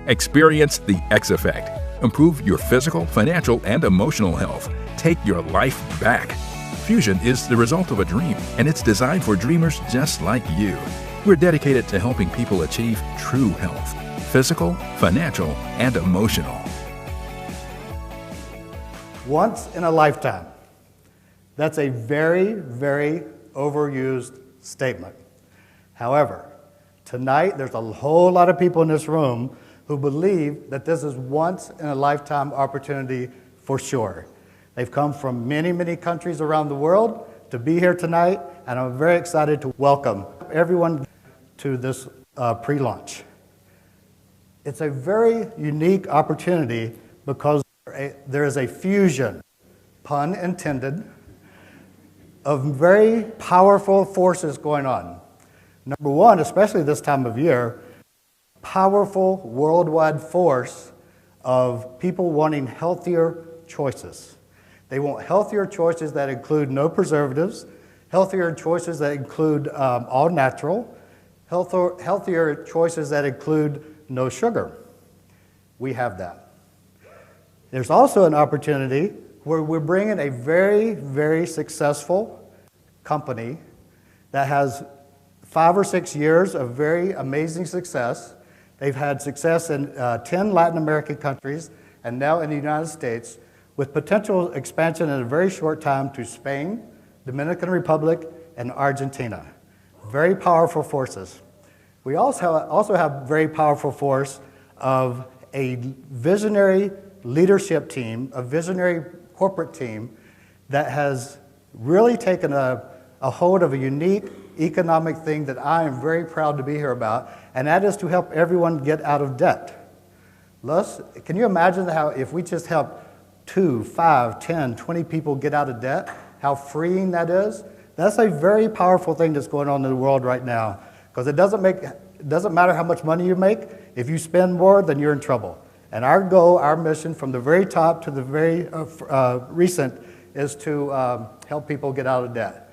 Experience the X Effect. Improve your physical, financial, and emotional health. Take your life back. FuXion is the result of a dream, and it's designed for dreamers just like you. We're dedicated to helping people achieve true health, physical, financial, and emotional. Once in a lifetime. That's a very, very overused statement. However, tonight there's a whole lot of people in this room who believe that this is once in a lifetime opportunity for sure. They've come from many, many countries around the world to be here tonight, and I'm very excited to welcome everyone to this pre-launch. It's a very unique opportunity because there is a fusion, pun intended, of very powerful forces going on. Number one, especially this time of year, powerful worldwide force of people wanting healthier choices. They want healthier choices that include no preservatives, healthier choices that include all natural, healthier choices that include no sugar. We have that. There's also an opportunity where we're bringing a very, very successful company that has 5 or 6 years of very amazing success. They've had success in 10 Latin American countries and now in the United States, with potential expansion in a very short time to Spain, Dominican Republic, and Argentina. Very powerful forces. We also have very powerful force of a visionary leadership team, a visionary corporate team that has really taken a hold of a unique economic thing that I am very proud to be here about, and that is to help everyone get out of debt. Can you imagine how if we just help 2, 5, 10, 20 people get out of debt, how freeing that is? That's a very powerful thing that's going on in the world right now, because it doesn't matter how much money you make. If you spend more, then you're in trouble. And our goal, our mission from the very top to the very recent is to help people get out of debt.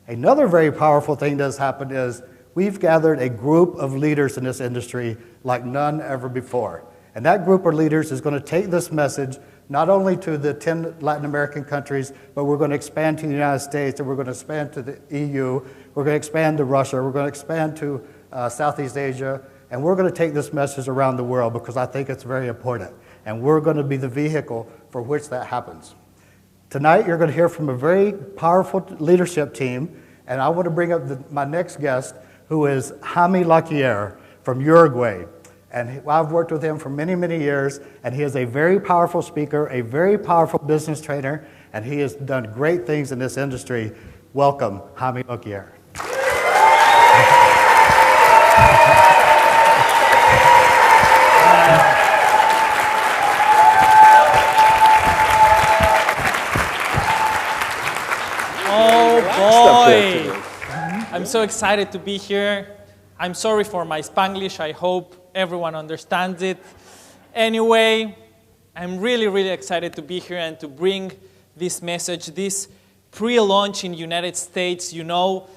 Another very powerful thing that has happened is we've gathered a group of leaders in this industry like none ever before. And that group of leaders is going to take this message not only to the 10 Latin American countries, but we're going to expand to the United States, and we're going to expand to the EU, we're going to expand to Russia, we're going to expand to Southeast Asia, and we're going to take this message around the world because I think it's very important. And we're going to be the vehicle for which that happens. Tonight, you're going to hear from a very powerful leadership team, and I want to bring up my next guest, who is Jaime Laquier from Uruguay. And I've worked with him for many, many years, and he is a very powerful speaker, a very powerful business trainer, and he has done great things in this industry. Welcome, Jaime Laquier. Oh boy! I'm so excited to be here. I'm sorry for my Spanglish. I hope everyone understands it. Anyway, I'm really, really excited to be here and to bring this message, this pre-launch in the United States. You know,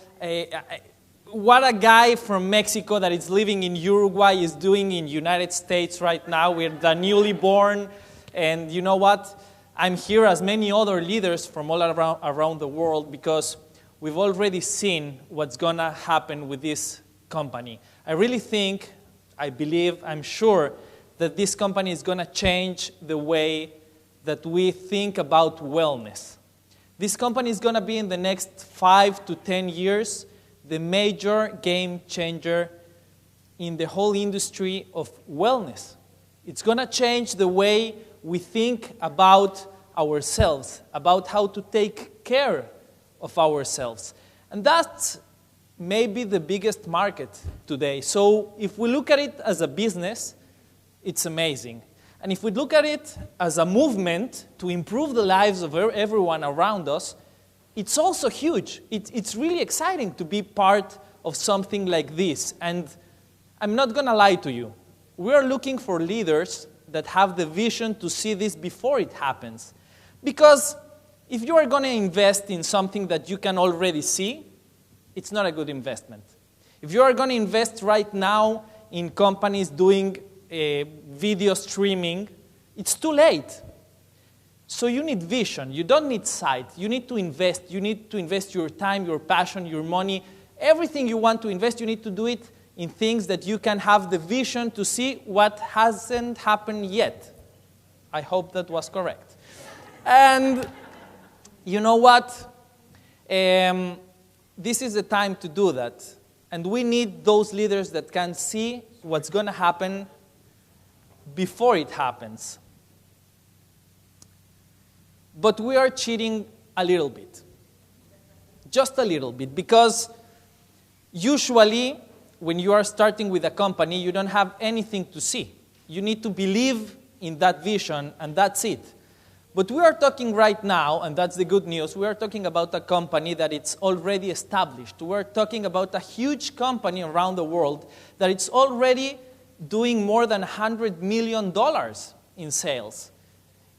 what a guy from Mexico that is living in Uruguay is doing in the United States right now. We're the newly born. And you know what? I'm here as many other leaders from all around the world because we've already seen what's going to happen with this company. I really think, I believe, I'm sure that this company is going to change the way that we think about wellness. This company is going to be in the next 5 to 10 years the major game changer in the whole industry of wellness. It's going to change the way we think about ourselves, about how to take care of ourselves. And that's maybe the biggest market today. So if we look at it as a business, it's amazing. And if we look at it as a movement to improve the lives of everyone around us, it's also huge. It's really exciting to be part of something like this. And I'm not going to lie to you. We are looking for leaders that have the vision to see this before it happens. Because if you are going to invest in something that you can already see, it's not a good investment. If you are going to invest right now in companies doing video streaming, it's too late. So you need vision. You don't need sight. You need to invest. You need to invest your time, your passion, your money. Everything you want to invest, you need to do it in things that you can have the vision to see what hasn't happened yet. I hope that was correct. And you know what? This is the time to do that. And we need those leaders that can see what's going to happen before it happens. But we are cheating a little bit. Just a little bit. Because usually, when you are starting with a company, you don't have anything to see. You need to believe in that vision, and that's it. But we are talking right now, and that's the good news, we are talking about a company that it's already established. We're talking about a huge company around the world that it's already doing more than $100 million in sales.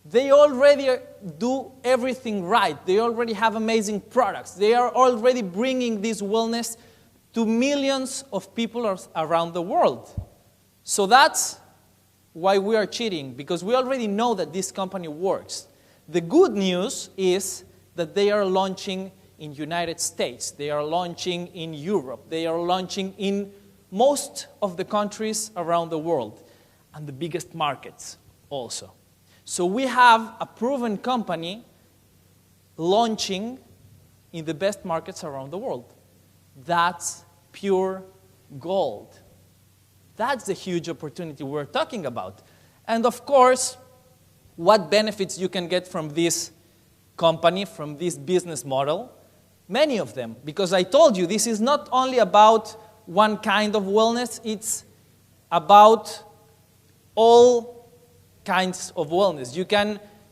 They already do everything right. They already have amazing products. They are already bringing this wellness to millions of people around the world. So that's why we are cheating, because we already know that this company works. The good news is that they are launching in United States. They are launching in Europe. They are launching in most of the countries around the world, and the biggest markets also. So we have a proven company launching in the best markets around the world. That's pure gold. That's the huge opportunity we're talking about. And of course, what benefits you can get from this company, from this business model? Many of them. Because I told you, this is not only about one kind of wellness, it's about all kinds of wellness.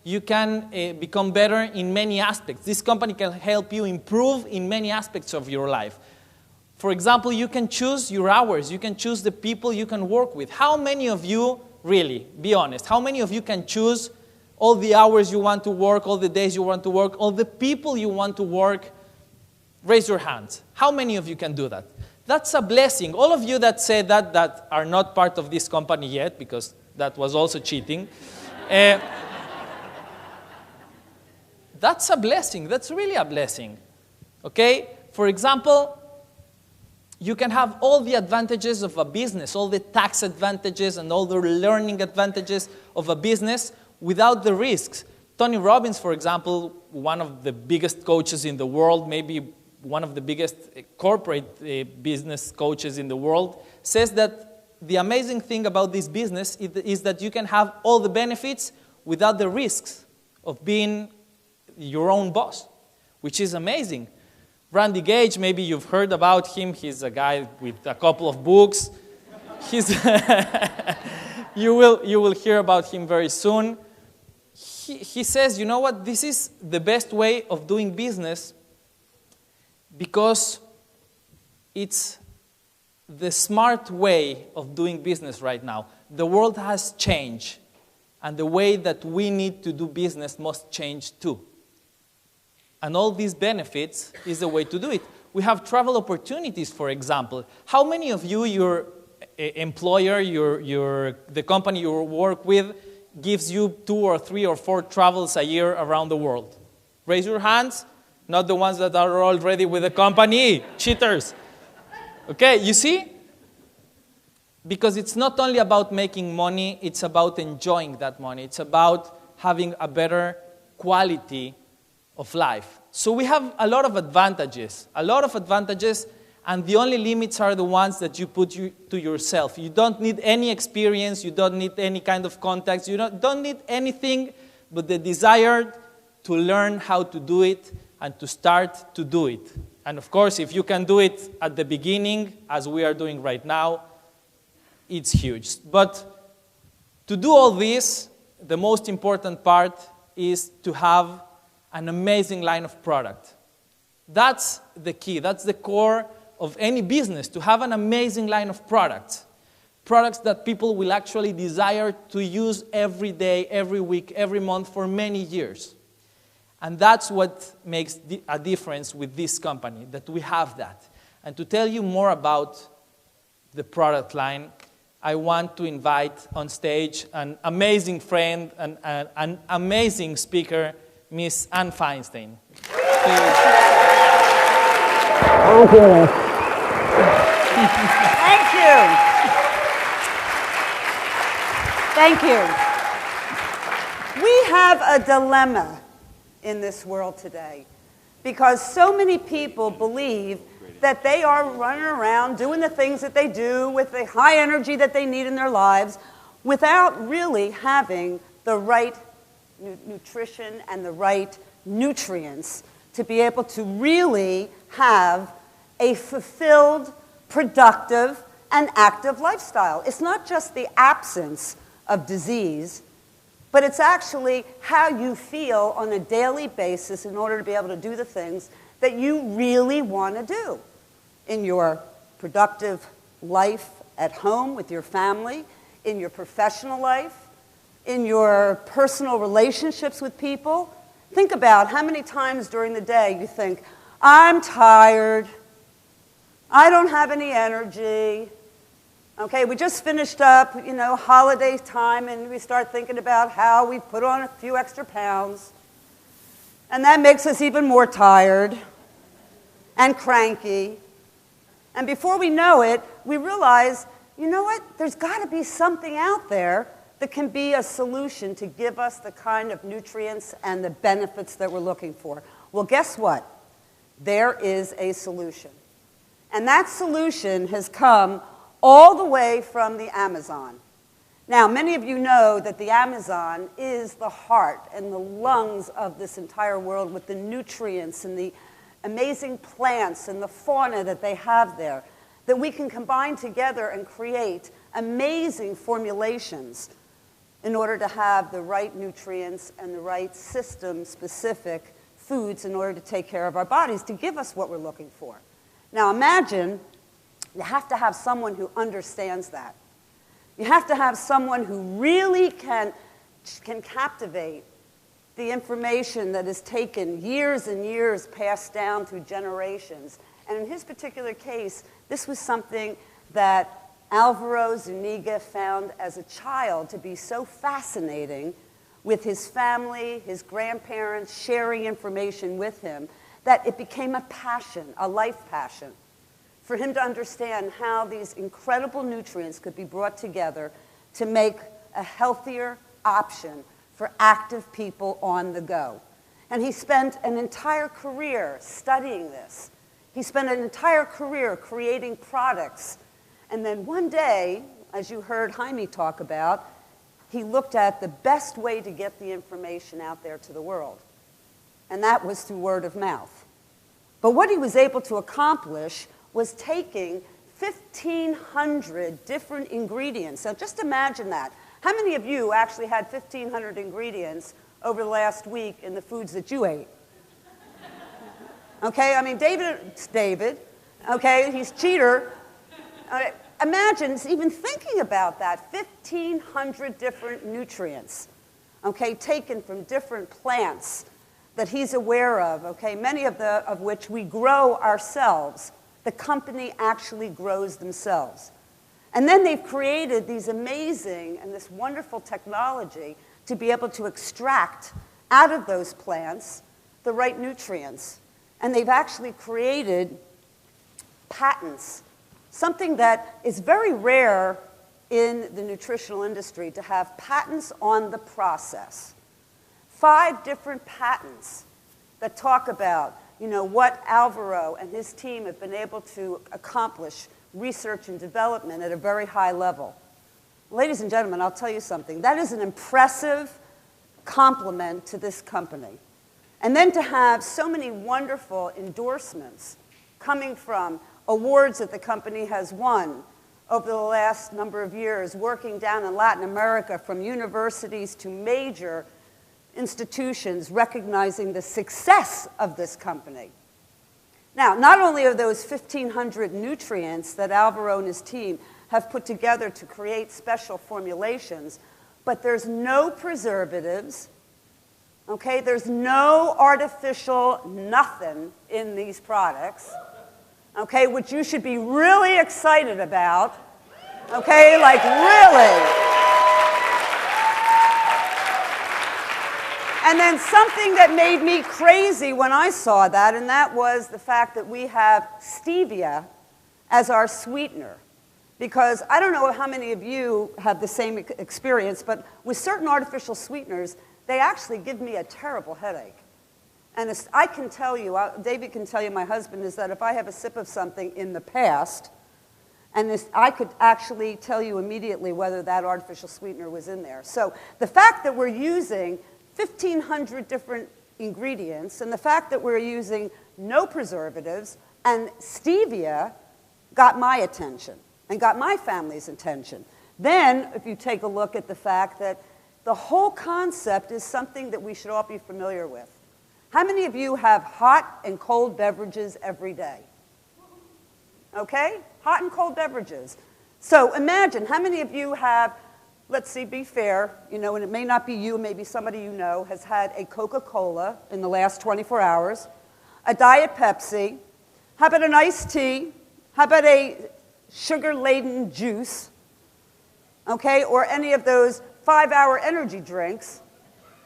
You can become better in many aspects. This company can help you improve in many aspects of your life. For example, you can choose your hours. You can choose the people you can work with. How many of you, really, be honest, how many of you can choose all the hours you want to work, all the days you want to work, all the people you want to work? Raise your hands. How many of you can do that? That's a blessing. All of you that say that are not part of this company yet, because that was also cheating. That's a blessing. That's really a blessing. Okay? For example, you can have all the advantages of a business, all the tax advantages and all the learning advantages of a business without the risks. Tony Robbins, for example, one of the biggest coaches in the world, maybe one of the biggest corporate business coaches in the world, says that the amazing thing about this business is that you can have all the benefits without the risks of being your own boss, which is amazing. Randy Gage, maybe you've heard about him. He's a guy with a couple of books. You will hear about him very soon. He says, you know what, this is the best way of doing business because it's the smart way of doing business right now. The world has changed, and the way that we need to do business must change too. And all these benefits is the way to do it. We have travel opportunities, for example. How many of you, your employer, the company you work with, gives you 2 or 3 or 4 travels a year around the world? Raise your hands. Not the ones that are already with the company. Cheaters. Okay, you see? Because it's not only about making money, it's about enjoying that money. It's about having a better quality of life. So we have a lot of advantages, and the only limits are the ones that you put to yourself. You don't need any experience, you don't need any kind of contacts, you don't need anything but the desire to learn how to do it and to start to do it. And of course, if you can do it at the beginning, as we are doing right now, it's huge. But to do all this, the most important part is to have an amazing line of product. That's the key. That's the core of any business, to have an amazing line of products. Products that people will actually desire to use every day, every week, every month for many years. And that's what makes a difference with this company, that we have that. And to tell you more about the product line, I want to invite on stage an amazing friend and an amazing speaker, Miss Anne Feinstein. Please. Thank you. Thank you. Thank you. We have a dilemma in this world today because so many people believe that they are running around doing the things that they do with the high energy that they need in their lives without really having the right nutrition and the right nutrients to be able to really have a fulfilled, productive, and active lifestyle. It's not just the absence of disease, but it's actually how you feel on a daily basis in order to be able to do the things that you really want to do in your productive life at home with your family, in your professional life, in your personal relationships with people. Think about how many times during the day you think, I'm tired, I don't have any energy. Okay, we just finished up, holiday time, and we start thinking about how we put on a few extra pounds. And that makes us even more tired and cranky. And before we know it, we realize, you know what? There's got to be something out there that can be a solution to give us the kind of nutrients and the benefits that we're looking for. Well, guess what? There is a solution. And that solution has come all the way from the Amazon. Now, many of you know that the Amazon is the heart and the lungs of this entire world with the nutrients and the amazing plants and the fauna that they have there, that we can combine together and create amazing formulations in order to have the right nutrients and the right system-specific foods in order to take care of our bodies, to give us what we're looking for. Now imagine you have to have someone who understands that. You have to have someone who really can captivate the information that is taken years and years passed down through generations. And in his particular case, this was something that Alvaro Zuniga found as a child to be so fascinating with his family, his grandparents sharing information with him, that it became a passion, a life passion, for him to understand how these incredible nutrients could be brought together to make a healthier option for active people on the go. And he spent an entire career studying this. He spent an entire career creating products. And then one day, as you heard Jaime talk about, he looked at the best way to get the information out there to the world. And that was through word of mouth. But what he was able to accomplish was taking 1,500 different ingredients. Now just imagine that. How many of you actually had 1,500 ingredients over the last week in the foods that you ate? Okay, I mean, David, okay, he's cheater. Imagine even thinking about that, 1,500 different nutrients, okay, taken from different plants that he's aware of, okay, many of which we grow ourselves. The company actually grows themselves. And then they've created these amazing and this wonderful technology to be able to extract out of those plants the right nutrients. And they've actually created patents, something that is very rare in the nutritional industry, to have patents on the process. 5 different patents that talk about, what Alvaro and his team have been able to accomplish research and development at a very high level. Ladies and gentlemen, I'll tell you something. That is an impressive compliment to this company. And then to have so many wonderful endorsements coming from awards that the company has won over the last number of years, working down in Latin America, from universities to major institutions recognizing the success of this company. Now, not only are those 1,500 nutrients that Alvaro and his team have put together to create special formulations, but there's no preservatives, okay? There's no artificial nothing in these products, okay, which you should be really excited about. Okay, like really. And then something that made me crazy when I saw that, and that was the fact that we have stevia as our sweetener. Because I don't know how many of you have the same experience, but with certain artificial sweeteners, they actually give me a terrible headache. And I can tell you, David can tell you, my husband, is that if I have a sip of something in the past, and I could actually tell you immediately whether that artificial sweetener was in there. So the fact that we're using 1,500 different ingredients, and the fact that we're using no preservatives, and stevia got my attention and got my family's attention. Then, if you take a look at the fact that the whole concept is something that we should all be familiar with. How many of you have hot and cold beverages every day? Okay? Hot and cold beverages. So imagine, how many of you have, let's see, be fair, you know, and it may not be you, maybe somebody you know has had a Coca-Cola in the last 24 hours, a Diet Pepsi, how about an iced tea, how about a sugar-laden juice, okay, or any of those 5-hour energy drinks,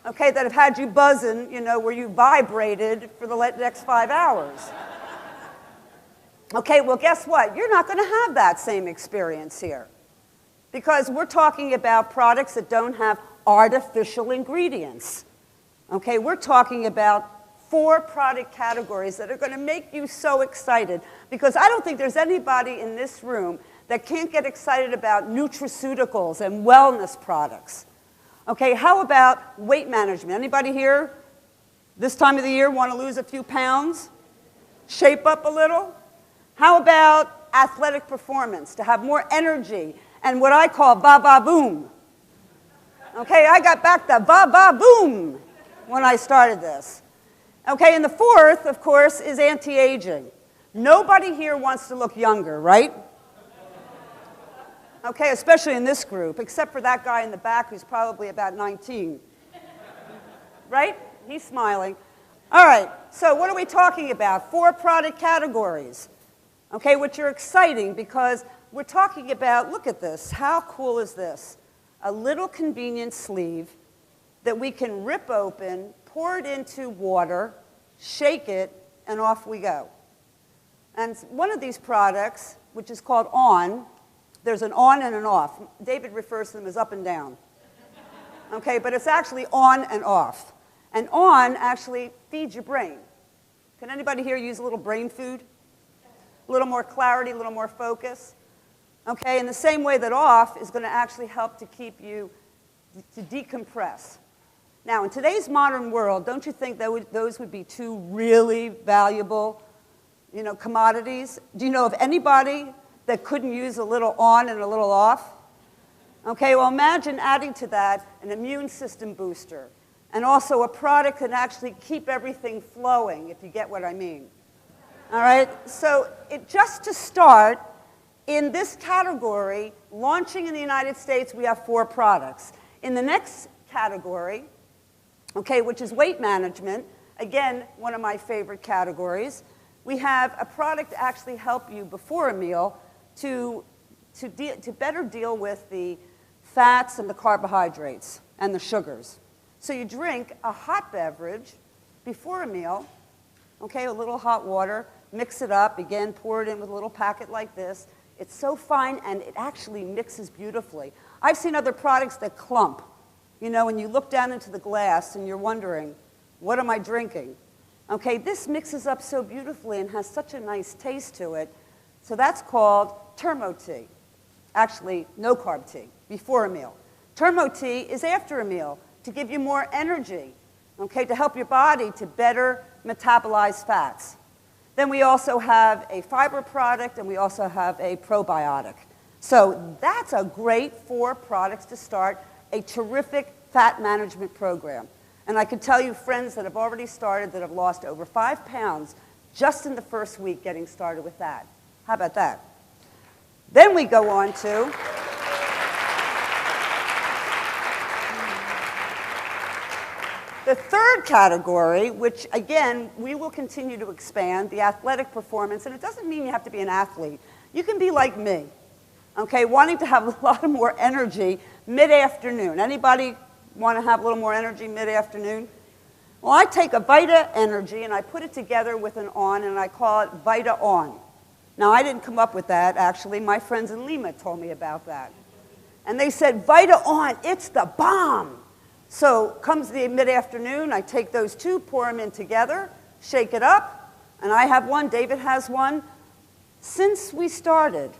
okay, that have had you buzzing, you know, where you vibrated for the next 5 hours. Okay, well, guess what? You're not going to have that same experience here. Because we're talking about products that don't have artificial ingredients. Okay, we're talking about 4 product categories that are going to make you so excited. Because I don't think there's anybody in this room that can't get excited about nutraceuticals and wellness products. Okay, how about weight management? Anybody here this time of the year want to lose a few pounds? Shape up a little? How about athletic performance, to have more energy? And what I call va-va-boom. Okay, I got back the va-va-boom when I started this. Okay, and the 4th, of course, is anti-aging. Nobody here wants to look younger, right? Okay, especially in this group, except for that guy in the back who's probably about 19. Right? He's smiling. All right, so what are we talking about? 4 product categories. Okay, which are exciting because we're talking about, look at this, how cool is this? A little convenient sleeve that we can rip open, pour it into water, shake it, and off we go. And one of these products, which is called On, there's an on and an off. David refers to them as up and down. Okay, but it's actually on and off. And on actually feeds your brain. Can anybody here use a little brain food? A little more clarity, a little more focus? Okay, in the same way that off is going to actually help to keep you, to decompress. Now, in today's modern world, don't you think that those would be 2 really valuable, you know, commodities? Do you know of anybody that couldn't use a little on and a little off? Okay, well, imagine adding to that an immune system booster, and also a product that can actually keep everything flowing, if you get what I mean. All right, so just to start, in this category, launching in the United States, we have 4 products. In the next category, okay, which is weight management, again, one of my favorite categories, we have a product to actually help you before a meal to better deal with the fats and the carbohydrates and the sugars. So you drink a hot beverage before a meal, okay, a little hot water, mix it up, again, pour it in with a little packet like this. It's so fine, and it actually mixes beautifully. I've seen other products that clump, you know, and you look down into the glass and you're wondering, what am I drinking? Okay, this mixes up so beautifully and has such a nice taste to it. So that's called Thermo tea. Actually, no-carb tea, before a meal. Thermo tea is after a meal to give you more energy, okay, to help your body to better metabolize fats. Then we also have a fiber product, and we also have a probiotic. So that's a great 4 products to start a terrific fat management program. And I can tell you friends that have already started that have lost over 5 pounds just in the first week getting started with that. How about that? Then we go on to the 3rd category, which, again, we will continue to expand, the athletic performance. And it doesn't mean you have to be an athlete. You can be like me. okay, wanting to have a lot of more energy mid-afternoon. Anybody want to have a little more energy mid-afternoon? Well, I take a Vita Energy and I put it together with an On, and I call it Vita On. Now, I didn't come up with that, actually. My friends in Lima told me about that. And they said, Vita On, it's the bomb. So comes the mid-afternoon, I take those two, pour them in together, shake it up, and I have one, David has one. Since we started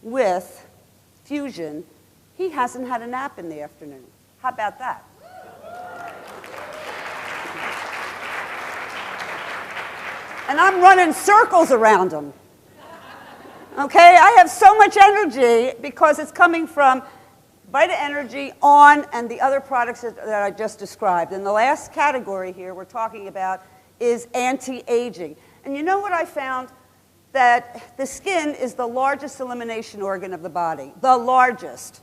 with FuXion, he hasn't had a nap in the afternoon. How about that? And I'm running circles around him. Okay, I have so much energy because it's coming from Vita Energy, On, and the other products that I just described. And the last category here we're talking about is anti-aging. And you know what I found? That the skin is the largest elimination organ of the body, the largest.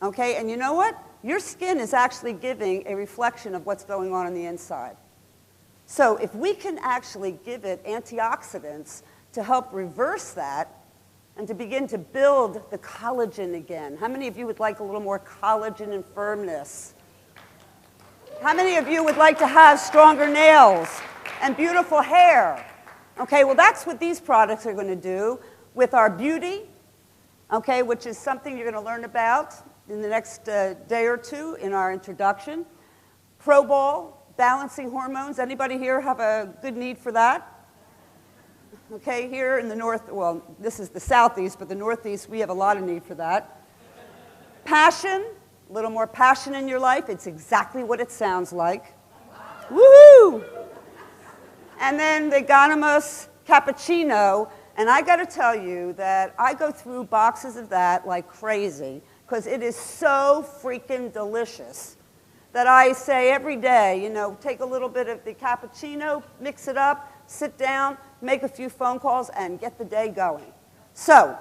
Okay, and you know what? Your skin is actually giving a reflection of what's going on the inside. So if we can actually give it antioxidants to help reverse that and to begin to build the collagen again. How many of you would like a little more collagen and firmness? How many of you would like to have stronger nails and beautiful hair? Okay, well, that's what these products are going to do with our beauty, okay, which is something you're going to learn about in the next day or two in our introduction. ProBol, balancing hormones. Anybody here have a good need for that? Okay, here in the north, well, this is the southeast, but the northeast, we have a lot of need for that. Passion, a little more passion in your life. It's exactly what it sounds like. Woohoo! And then the Ganomus Cappuccino, and I got to tell you that I go through boxes of that like crazy because it is so freaking delicious that I say every day, you know, take a little bit of the cappuccino, mix it up, sit down, make a few phone calls, and get the day going. So,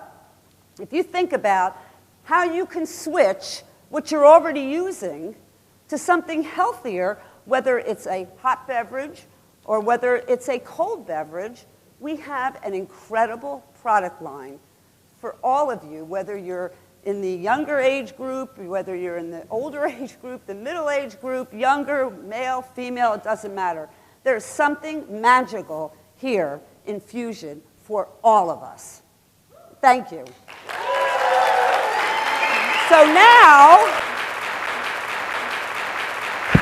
if you think about how you can switch what you're already using to something healthier, whether it's a hot beverage or whether it's a cold beverage, we have an incredible product line for all of you, whether you're in the younger age group, whether you're in the older age group, the middle age group, younger, male, female, it doesn't matter. There's something magical here in FuXion for all of us. Thank you. So now,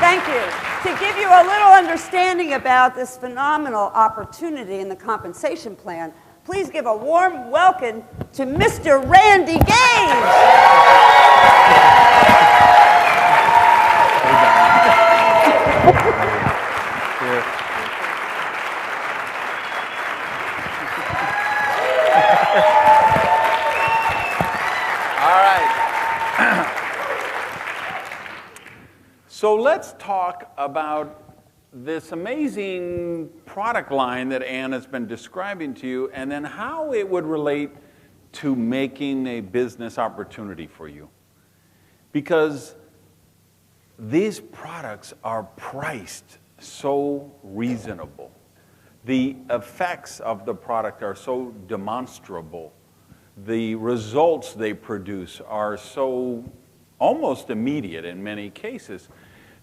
thank you. To give you a little understanding about this phenomenal opportunity in the compensation plan, please give a warm welcome to Mr. Randy Gage. So let's talk about this amazing product line that Ann has been describing to you, and then how it would relate to making a business opportunity for you. Because these products are priced so reasonable. The effects of the product are so demonstrable. The results they produce are so almost immediate in many cases,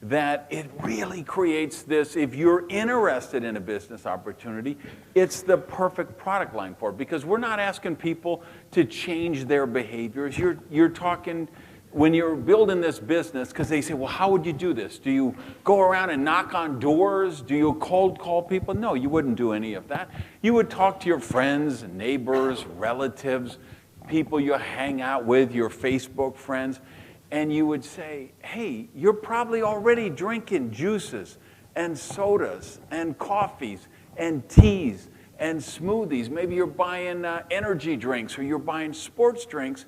that it really creates this, if you're interested in a business opportunity, it's the perfect product line for it. Because we're not asking people to change their behaviors. You're talking, when you're building this business, because they say, well, how would you do this? Do you go around and knock on doors? Do you cold call people? No, you wouldn't do any of that. You would talk to your friends, neighbors, relatives, people you hang out with, your Facebook friends, and you would say, hey, you're probably already drinking juices and sodas and coffees and teas and smoothies. Maybe you're buying energy drinks or you're buying sports drinks.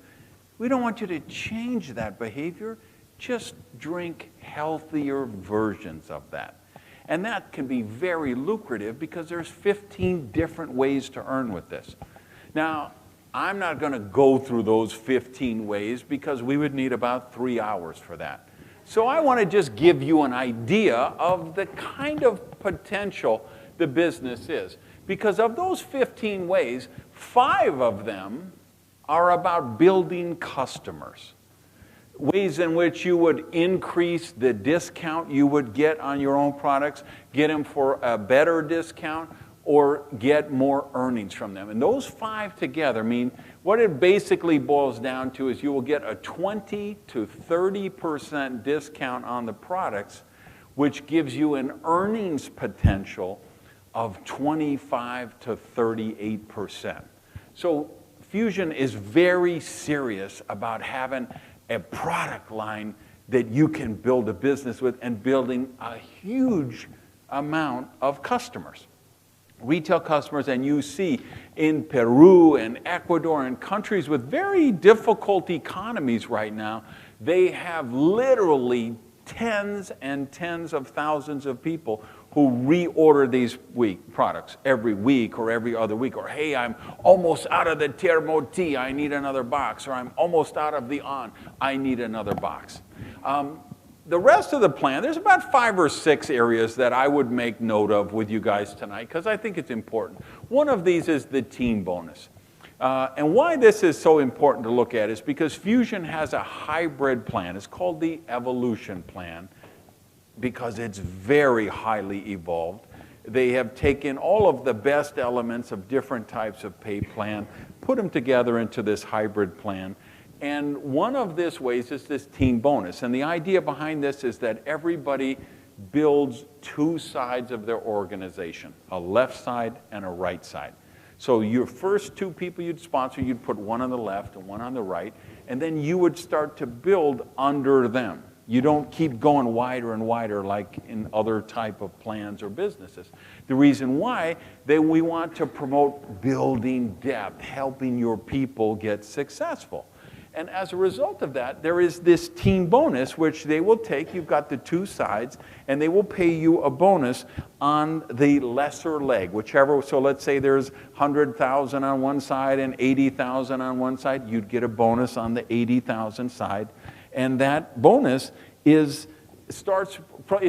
We don't want you to change that behavior. Just drink healthier versions of that. And that can be very lucrative because there's 15 different ways to earn with this. Now, I'm not going to go through those 15 ways because we would need about 3 hours for that. So I want to just give you an idea of the kind of potential the business is. Because of those 15 ways, 5 of them are about building customers. Ways in which you would increase the discount you would get on your own products, get them for a better discount, or get more earnings from them. And those 5 together mean what it basically boils down to is you will get a 20 to 30% discount on the products, which gives you an earnings potential of 25 to 38%. So FuXion is very serious about having a product line that you can build a business with and building a huge amount of customers. Retail customers, and you see in Peru and Ecuador and countries with very difficult economies right now, they have literally tens and tens of thousands of people who reorder these products every week or every other week, or hey, I'm almost out of the Termo tea, I need another box, or I'm almost out of the On, I need another box. The rest of the plan, there's about 5 or 6 areas that I would make note of with you guys tonight because I think it's important. One of these is the team bonus. And why this is so important to look at is because FuXion has a hybrid plan. It's called the Evolution Plan because it's very highly evolved. They have taken all of the best elements of different types of pay plan, put them together into this hybrid plan. And one of these ways is this team bonus. And the idea behind this is that everybody builds 2 sides of their organization, a left side and a right side. So your first 2 people you'd sponsor, you'd put one on the left and one on the right, and then you would start to build under them. You don't keep going wider and wider like in other type of plans or businesses. The reason why, we want to promote building depth, helping your people get successful. And as a result of that, there is this team bonus, which they will take. You've got the 2 sides, and they will pay you a bonus on the lesser leg, whichever. So let's say there's 100,000 on one side and 80,000 on one side. You'd get a bonus on the 80,000 side. And that bonus it's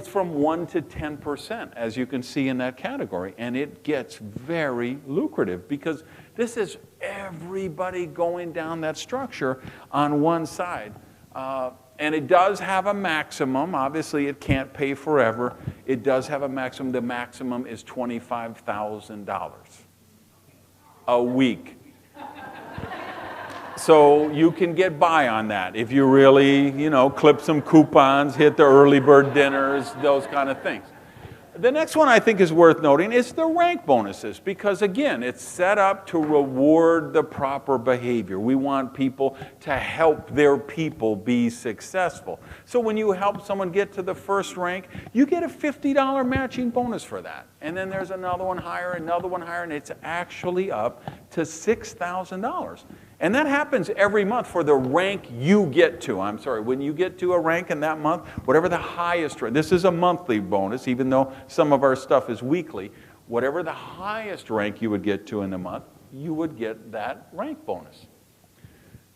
from 1 to 10%, as you can see in that category. And it gets very lucrative because this is everybody going down that structure on one side. And it does have a maximum. Obviously, it can't pay forever. It does have a maximum. The maximum is $25,000 a week. So you can get by on that if you really, clip some coupons, hit the early bird dinners, those kind of things. The next one I think is worth noting is the rank bonuses because, again, it's set up to reward the proper behavior. We want people to help their people be successful. So when you help someone get to the first rank, you get a $50 matching bonus for that. And then there's another one higher, and it's actually up to $6,000. And that happens every month for the rank you get to. I'm sorry, when you get to a rank in that month, whatever the highest rank, this is a monthly bonus, even though some of our stuff is weekly, whatever the highest rank you would get to in the month, you would get that rank bonus.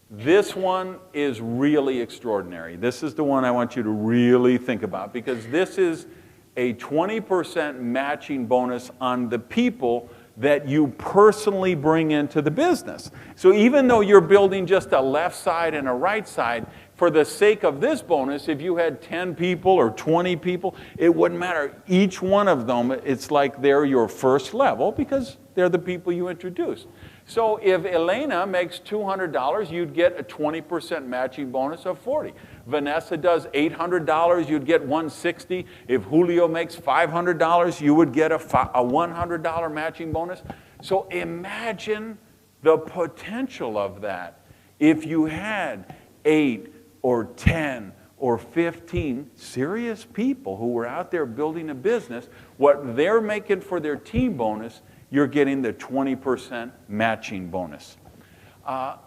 This one is really extraordinary. This is the one I want you to really think about because this is a 20% matching bonus on the people that you personally bring into the business. So even though you're building just a left side and a right side, for the sake of this bonus, if you had 10 people or 20 people, it wouldn't matter. Each one of them, it's like they're your first level because they're the people you introduce. So if Elena makes $200, you'd get a 20% matching bonus of $40. Vanessa does $800, you'd get $160. If Julio makes $500, you would get a $100 matching bonus. So imagine the potential of that if you had 8 or 10 or 15 serious people who were out there building a business. What they're making for their team bonus, you're getting the 20% matching bonus.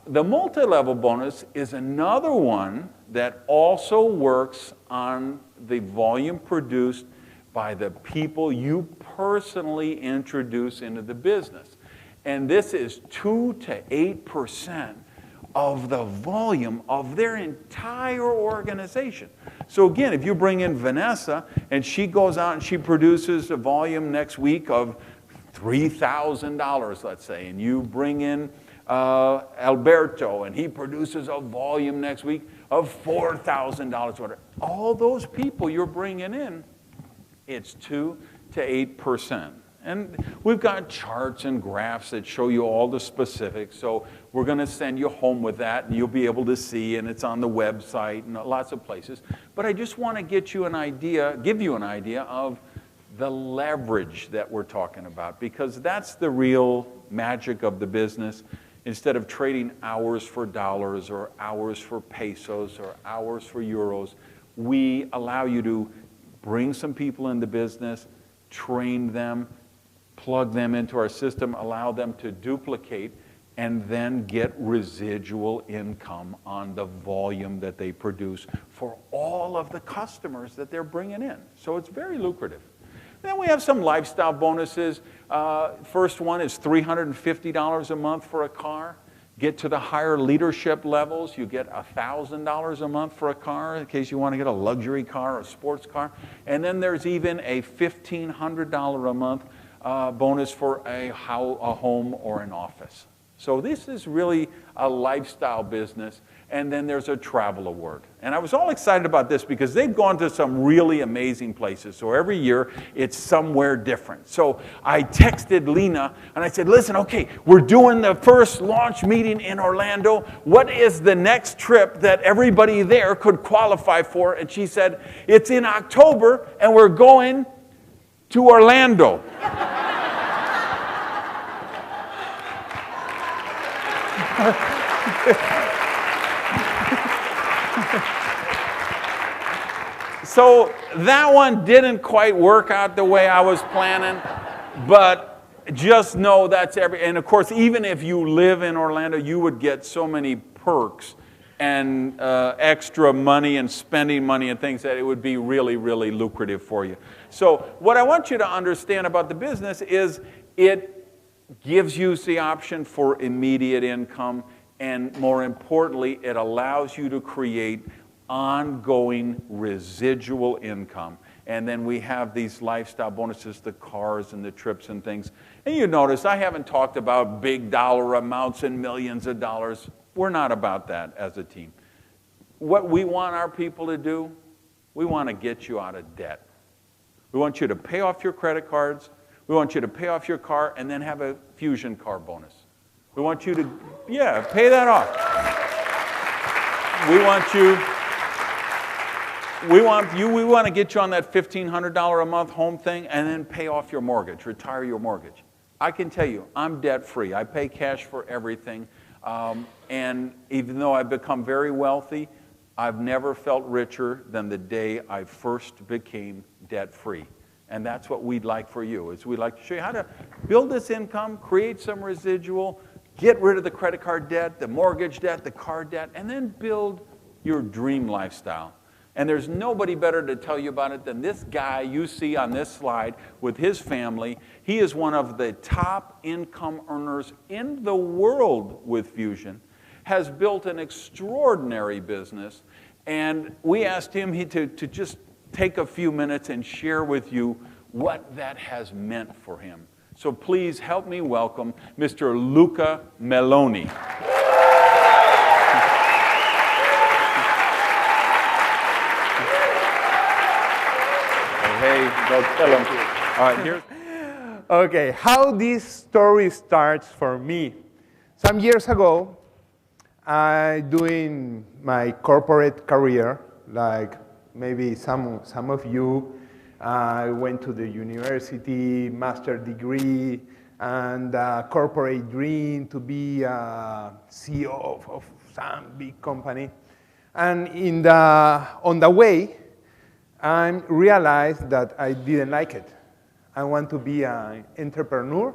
The multi-level bonus is another one that also works on the volume produced by the people you personally introduce into the business. And this is 2 to 8% of the volume of their entire organization. So again, if you bring in Vanessa and she goes out and she produces a volume next week of $3,000, let's say, and you bring in Alberto, and he produces a volume next week of $4,000. All those people you're bringing in, it's 2 to 8%. And we've got charts and graphs that show you all the specifics. So we're going to send you home with that, and you'll be able to see, and it's on the website and lots of places. But I just want to get you an idea, give you an idea of the leverage that we're talking about, because that's the real magic of the business. Instead of trading hours for dollars or hours for pesos or hours for euros, we allow you to bring some people in the business, train them, plug them into our system, allow them to duplicate, and then get residual income on the volume that they produce for all of the customers that they're bringing in. So it's very lucrative. Then we have some lifestyle bonuses. First one is $350 a month for a car. Get to the higher leadership levels, you get $1,000 a month for a car in case you want to get a luxury car or a sports car. And then there's even a $1,500 a month bonus for a home or an office. So this is really a lifestyle business. And then there's a travel award. And I was all excited about this because they've gone to some really amazing places. So every year, it's somewhere different. So I texted Lena, and I said, listen, okay, we're doing the first launch meeting in Orlando. What is the next trip that everybody there could qualify for? And she said, it's in October, and we're going to Orlando. So that one didn't quite work out the way I was planning, but just know that's and of course, even if you live in Orlando, you would get so many perks and extra money and spending money and things that it would be really, really lucrative for you. So what I want you to understand about the business is it gives you the option for immediate income, and more importantly, it allows you to create ongoing residual income. And then we have these lifestyle bonuses, the cars and the trips and things. And you notice I haven't talked about big dollar amounts and millions of dollars. We're not about that as a team. What we want our people to do, we want to get you out of debt. We want you to pay off your credit cards. We want you to pay off your car and then have a FuXion car bonus. We want you to, pay that off. We want to get you on that $1,500 a month home thing and then pay off your mortgage, retire your mortgage. I can tell you, I'm debt-free. I pay cash for everything. And even though I've become very wealthy, I've never felt richer than the day I first became debt-free. And that's what we'd like for you, is we'd like to show you how to build this income, create some residual, get rid of the credit card debt, the mortgage debt, the car debt, and then build your dream lifestyle. And there's nobody better to tell you about it than this guy you see on this slide with his family. He is one of the top income earners in the world with FuXion, has built an extraordinary business, and we asked him to just take a few minutes and share with you what that has meant for him. So please help me welcome Mr. Luca Meloni. Hey, go tell him. All right, here's. Okay, how this story starts for me. Some years ago, I doing my corporate career, like maybe some of you. I went to the university, master degree, and corporate dream to be a CEO of some big company. And on the way, I realized that I didn't like it. I want to be an entrepreneur.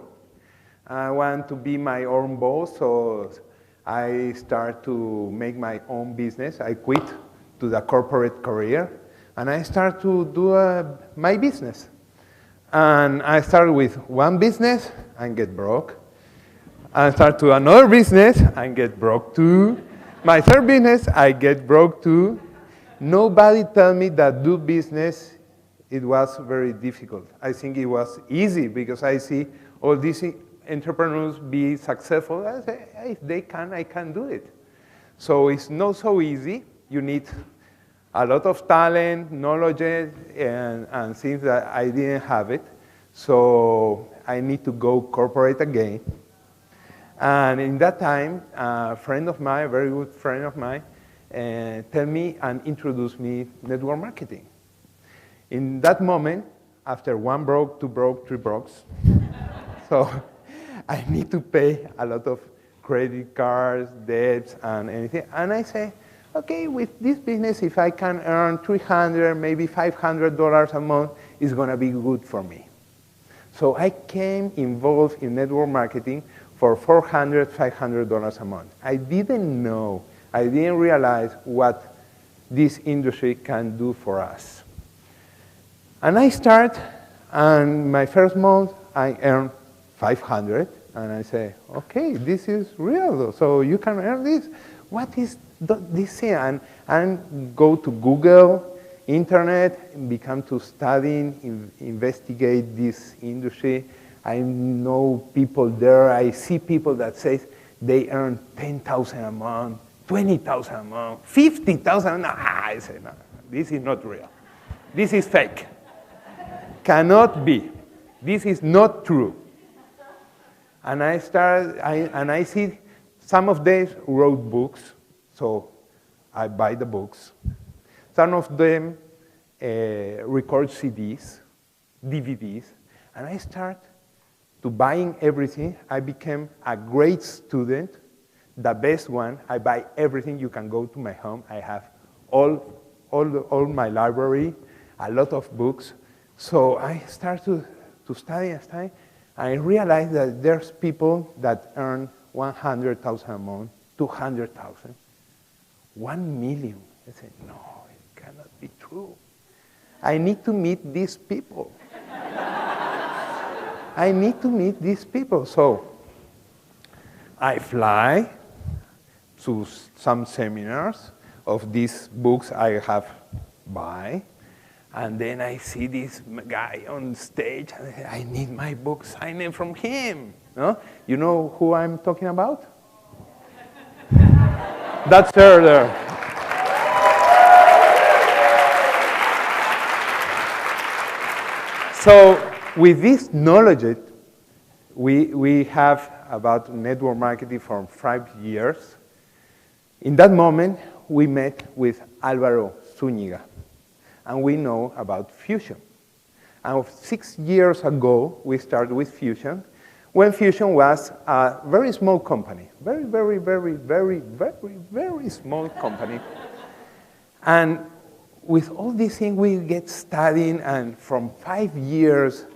I want to be my own boss, so I start to make my own business. I quit to the corporate career, and I start to do my business. And I start with one business and get broke. I start to another business and get broke too. My third business, I get broke too. Nobody tell me that do business, it was very difficult. I think it was easy because I see all these entrepreneurs be successful? I say, hey, if they can, I can do it. So it's not so easy. You need a lot of talent, knowledge, and things that I didn't have it. So I need to go corporate again. And in that time, a friend of mine, a very good friend of mine, tell me and introduced me network marketing. In that moment, after 1 broke, 2 broke, 3 broke, so I need to pay a lot of credit cards, debts, and anything. And I say, okay, with this business, if I can earn $300, maybe $500 a month, it's going to be good for me. So I came involved in network marketing for $400, $500 a month. I didn't know, I didn't realize what this industry can do for us. And I start, and my first month, I earned 500, and I say, okay, this is real, so you can earn this. What is this thing? And go to Google, internet, become to studying, investigate this industry. I know people there, I see people that say they earn 10,000 a month, 20,000 a month, 50,000, no, I say, no, this is not real. This is fake. Cannot be. This is not true. And I see some of them wrote books, so I buy the books. Some of them record CDs, DVDs, and I start to buying everything. I became a great student, the best one. I buy everything. You can go to my home. I have all my library, a lot of books. So I start to study and study. I realized that there's people that earn 100,000 a month, 200,000, 1 million. I said, no, it cannot be true. I need to meet these people. I need to meet these people. So I fly to some seminars of these books I have buy. And then I see this guy on stage, and I say, I need my book signed from him. No? You know who I'm talking about? That's her there. So with this knowledge, we have about network marketing for 5 years. In that moment, we met with Álvaro Zúñiga. And we know about FuXion. And 6 years ago, we started with FuXion, when FuXion was a very small company, very, very, very, very, very, very small company. And with all these things, we get studying, and from 5 years,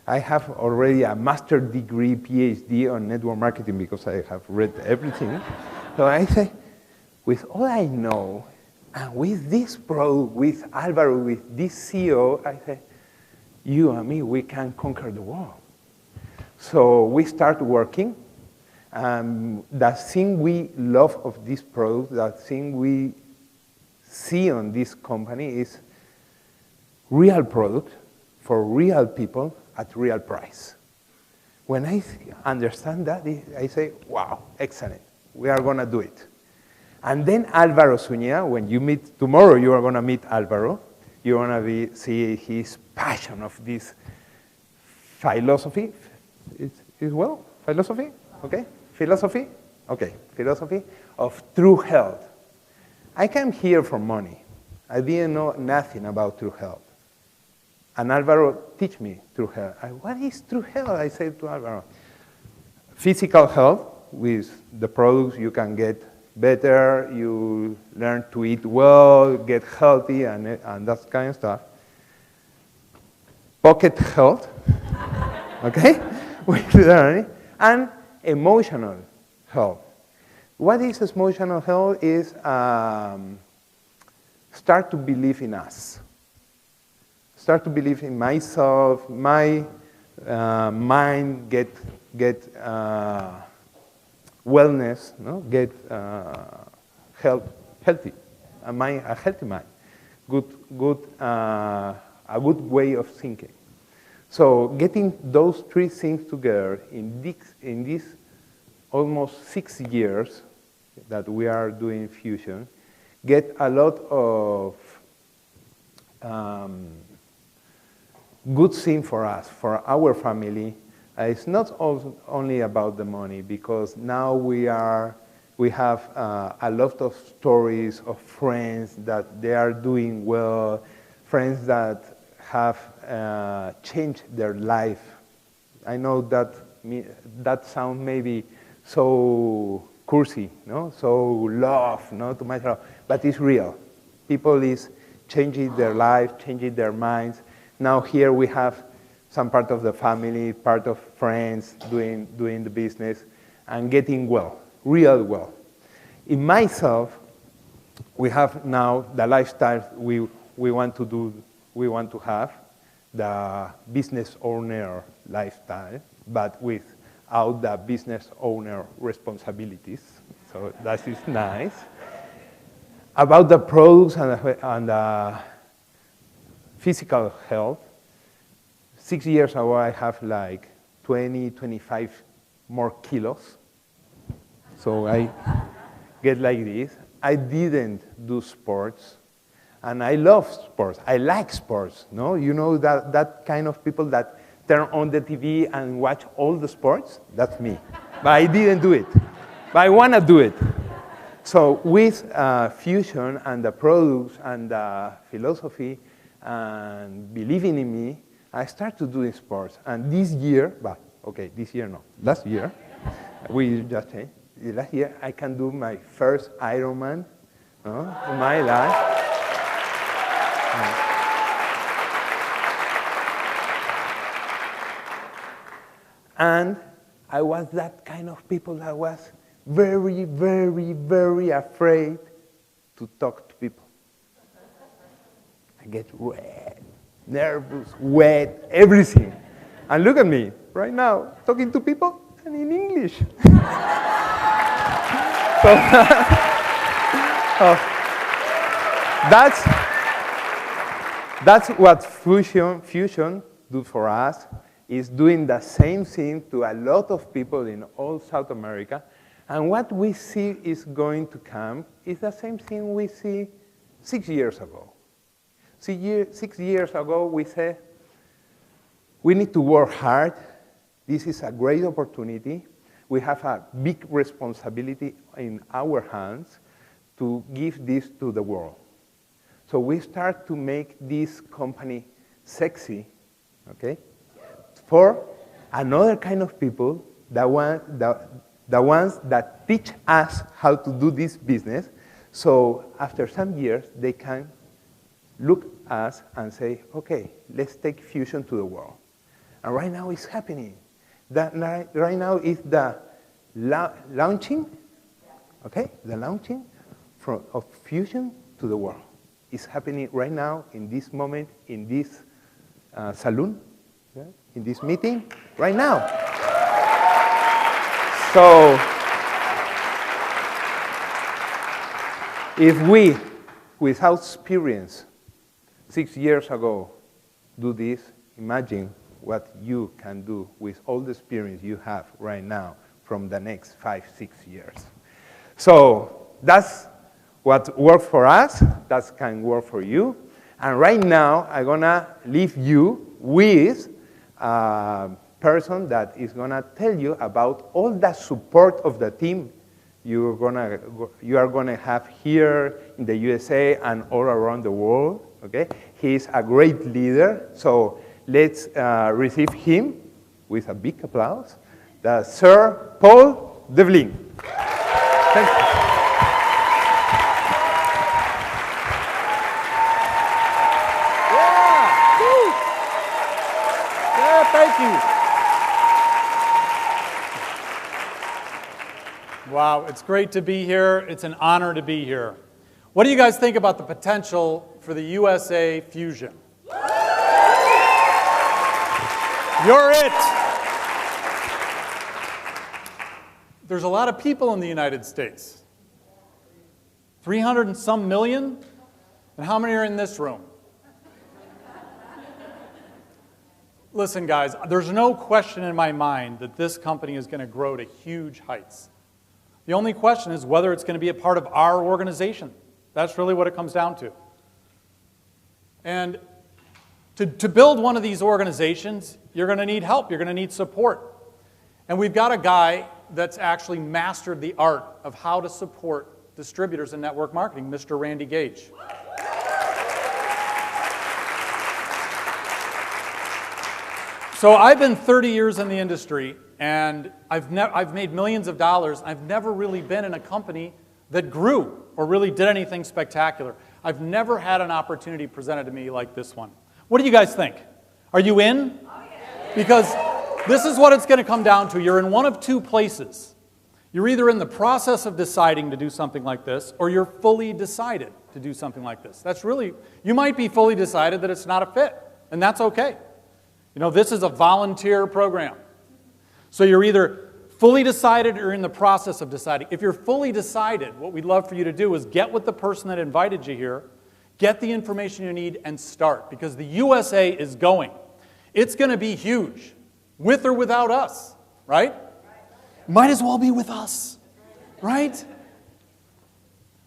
I have already a master's degree, PhD on network marketing because I have read everything. So I say, with all I know, and with this product, with Álvaro, with this CEO, I say, you and me, we can conquer the world. So we start working. The thing we love of this product, the thing we see on this company is real product for real people at real price. When I understand that, I say, wow, excellent. We are going to do it. And then Álvaro Zúñiga, when you meet tomorrow, you are going to meet Álvaro. You're going to see his passion of this philosophy. Is well? Philosophy? Okay. Philosophy? Okay. Philosophy of true health. I came here for money. I didn't know nothing about true health. And Álvaro teach me true health. What is true health? I said to Álvaro, physical health with the products you can get better, you learn to eat well, get healthy, and that kind of stuff. Pocket health, okay? With learning, and emotional health. What is emotional health is start to believe in us. Start to believe in myself, my mind get wellness, no? Get healthy, a healthy mind, a good way of thinking. So getting those three things together in this almost 6 years that we are doing FuXion, get a lot of good thing for us, for our family. It's not only about the money, because now we have a lot of stories of friends that they are doing well, friends that have changed their life. I know that sounds maybe so cursi, no? So love, no, to myself, but it's real. People is changing their life, changing their minds. Now here we have some part of the family, part of friends doing the business and getting well, real well. In myself, we have now the lifestyle we want to do, we want to have, the business owner lifestyle, but without the business owner responsibilities. So that is nice. About the products and the physical health, 6 years ago I have like 20, 25 more kilos. So I get like this. I didn't do sports, and I love sports. I like sports, no? You know that kind of people that turn on the TV and watch all the sports? That's me. But I didn't do it. But I want to do it. So with FuXion and the products and the philosophy and believing in me, I started doing sports. And this year, this year no, last year, we just changed. Last year I can do my first Ironman in my life. And I was that kind of people that was very, very, very afraid to talk to people. I get red, nervous, wet, everything. And look at me, right now, talking to people and in English. That's what FuXion do for us, is doing the same thing to a lot of people in all South America. And what we see is going to come is the same thing we see 6 years ago. 6 years ago, we said, we need to work hard. This is a great opportunity. We have a big responsibility in our hands to give this to the world. So we start to make this company sexy, okay, for another kind of people, the ones that teach us how to do this business. So after some years, they can look at us and say, okay, let's take FuXion to the world. And right now it's happening. Right now is the launching, okay, the launching of FuXion to the world. It's happening right now, in this moment, in this saloon, yeah, in this meeting, right now. So, if we, without experience, 6 years ago, do this, imagine what you can do with all the experience you have right now from the next 5, 6 years. So that's what worked for us, that can work for you. And right now, I'm gonna leave you with a person that is gonna tell you about all the support of the team you are gonna have here in the USA and all around the world, okay? He's a great leader, so let's receive him with a big applause, the Sir Paul Devlin. Thank you. Thank you. Wow, it's great to be here. It's an honor to be here. What do you guys think about the potential for the USA FuXion? You're it. There's a lot of people in the United States. 300 and some million? And how many are in this room? listen, guys, there's no question in my mind that this company is going to grow to huge heights. The only question is whether it's going to be a part of our organization. That's really what it comes down to. And to build one of these organizations, you're going to need help. You're going to need support. And we've got a guy that's actually mastered the art of how to support distributors in network marketing, Mr. Randy Gage. So I've been 30 years in the industry, and I've made millions of dollars. I've never really been in a company that grew or really did anything spectacular. I've never had an opportunity presented to me like this one. What do you guys think? Are you in? Because this is what it's going to come down to. You're in one of two places. You're either in the process of deciding to do something like this, or you're fully decided to do something like this. That's really, you might be fully decided that it's not a fit, and that's okay. You know, this is a volunteer program. So you're either fully decided or in the process of deciding. If you're fully decided, what we'd love for you to do is get with the person that invited you here, get the information you need, and start. Because the USA is going. It's going to be huge, with or without us, right? Might as well be with us, right?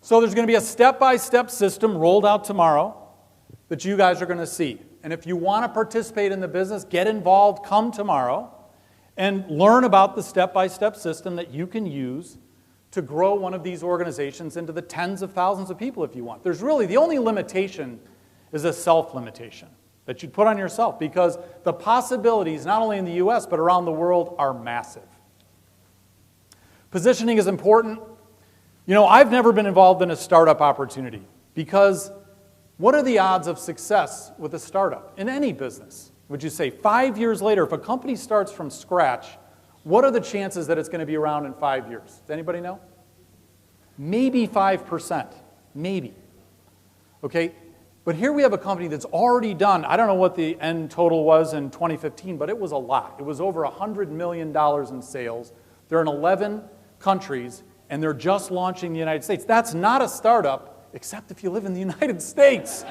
So there's going to be a step-by-step system rolled out tomorrow that you guys are going to see. And if you want to participate in the business, get involved, come tomorrow, and learn about the step-by-step system that you can use to grow one of these organizations into the tens of thousands of people if you want. There's really, the only limitation is a self-limitation that you put on yourself, because the possibilities, not only in the US, but around the world, are massive. Positioning is important. You know, I've never been involved in a startup opportunity, because what are the odds of success with a startup in any business? Would you say 5 years later, if a company starts from scratch, what are the chances that it's going to be around in 5 years? Does anybody know? Maybe 5%. Maybe. Okay? But here we have a company that's already done, I don't know what the end total was in 2015, but it was a lot. It was over $100 million in sales. They're in 11 countries, and they're just launching in the United States. That's not a startup, except if you live in the United States.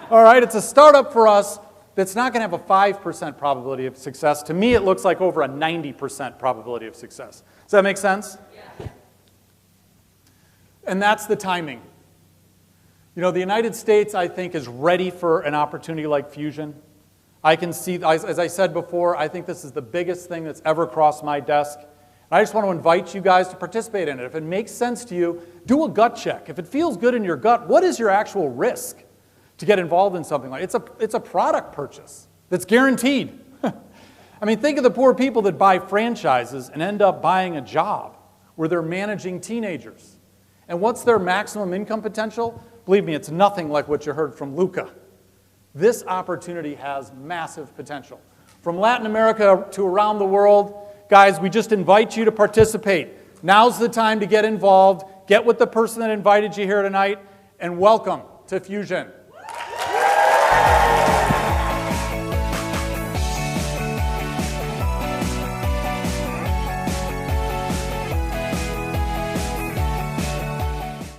All right, it's a startup for us that's not going to have a 5% probability of success. To me, it looks like over a 90% probability of success. Does that make sense? Yeah. And that's the timing. You know, the United States, I think, is ready for an opportunity like FuXion. I can see, as I said before, I think this is the biggest thing that's ever crossed my desk. I just want to invite you guys to participate in it. If it makes sense to you, do a gut check. If it feels good in your gut, what is your actual risk to get involved in something like it? It's a product purchase that's guaranteed. I mean, think of the poor people that buy franchises and end up buying a job where they're managing teenagers. And what's their maximum income potential? Believe me, it's nothing like what you heard from Luca. This opportunity has massive potential. From Latin America to around the world, guys, we just invite you to participate. Now's the time to get involved. Get with the person that invited you here tonight, and welcome to FuXion.